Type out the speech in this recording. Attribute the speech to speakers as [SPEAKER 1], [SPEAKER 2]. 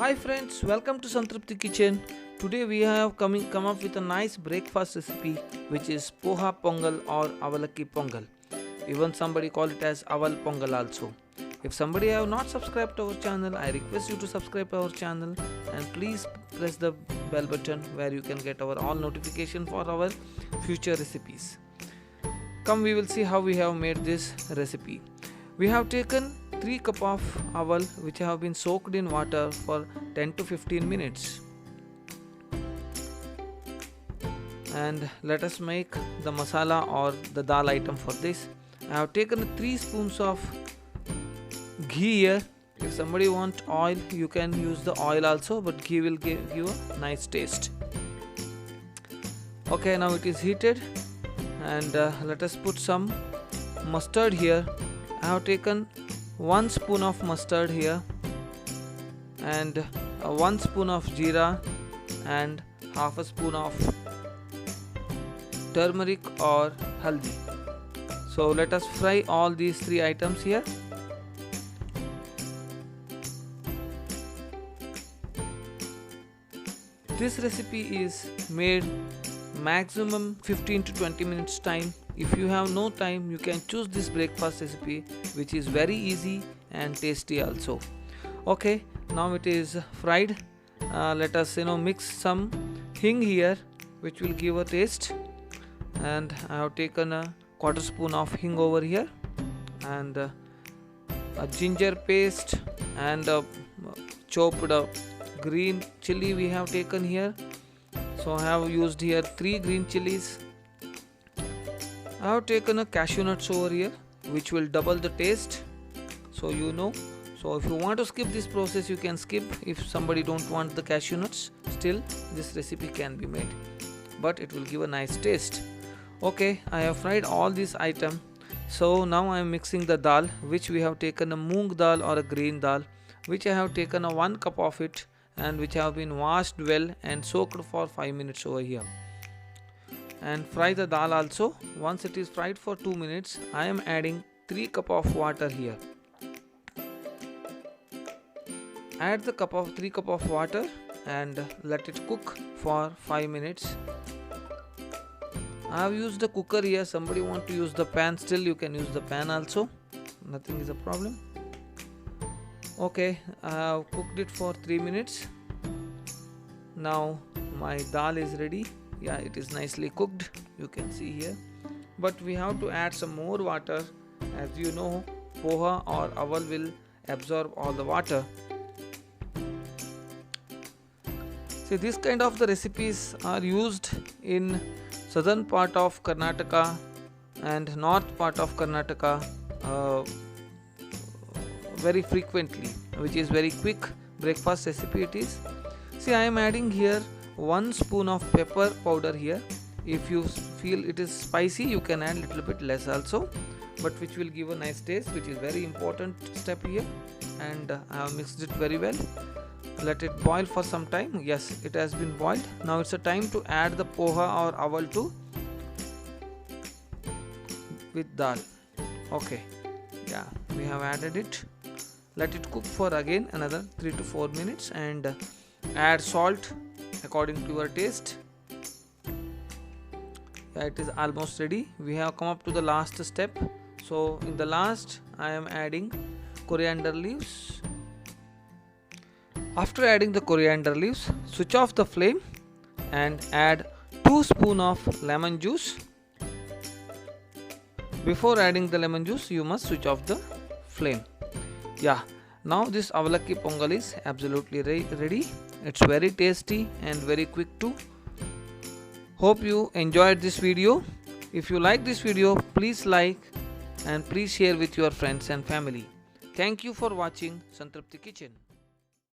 [SPEAKER 1] Hi friends, welcome to Santrupti Kitchen. Today we have come up with a nice breakfast recipe which is poha pongal or avalakki pongal. Even somebody call it as aval pongal also. If somebody have not subscribed to our channel, I request you to subscribe to our channel and please press the bell button where you can get our all notification for our future recipes. Come, we will see how we have made this recipe. We have taken 3 cup of aval which have been soaked in water for 10 to 15 minutes. And let us make the masala or the dal item for this. I have taken 3 spoons of ghee here. If somebody want oil, you can use the oil also, but ghee will give you a nice taste. Okay, now it is heated and let us put some mustard here. I have taken 1 spoon of mustard here and 1 spoon of jeera and half a spoon of turmeric or haldi. So let us fry all these 3 items here. This recipe is made maximum 15 to 20 minutes time. If you have no time, you can choose this breakfast recipe which is very easy and tasty also. Okay, now it is fried. Let us mix some hing here which will give a taste, and I have taken a quarter spoon of hing over here and a ginger paste and a chopped green chili we have taken here. So I have used here 3 green chilies. I have taken a cashew nuts over here which will double the taste, so so if you want to skip this process you can skip. If somebody don't want the cashew nuts, still this recipe can be made, but it will give a nice taste. Okay, I have fried all these items. So now I am mixing the dal, which we have taken a moong dal or a green dal, which I have taken a 1 cup of it and which have been washed well and soaked for 5 minutes over here. And fry the dal also. Once it is fried for 2 minutes, I am adding 3 cup of water here. Add the 3 cup of water and let it cook for 5 minutes. I have used the cooker here. Somebody want to use the pan, still you can use the pan also. Nothing is a problem. Okay, I have cooked it for 3 minutes. Now my dal is ready. Yeah, it is nicely cooked, you can see here, but we have to add some more water. As you know, poha or aval will absorb all the water. See, this kind of the recipes are used in southern part of Karnataka and north part of Karnataka very frequently, which is very quick breakfast recipe it is. See, I am adding here 1 spoon of pepper powder here. If you feel it is spicy, you can add little bit less also, but which will give a nice taste, which is very important step here. And I have mixed it very well. Let it boil for some time. Yes, it has been boiled. Now it's a time to add the poha or aval with dal. Okay, yeah, we have added it. Let it cook for again another 3 to 4 minutes and add salt according to your taste. Yeah, it is almost ready. We have come up to the last step. So in the last, I am adding coriander leaves. After adding the coriander leaves, switch off the flame and add 2 spoons of lemon juice. Before adding the lemon juice, you must switch off the flame. Yeah, now this avalakki pongal is absolutely ready. It's very tasty and very quick too. Hope you enjoyed this video. If you like this video, please like and please share with your friends and family. Thank you for watching Santrupti Kitchen.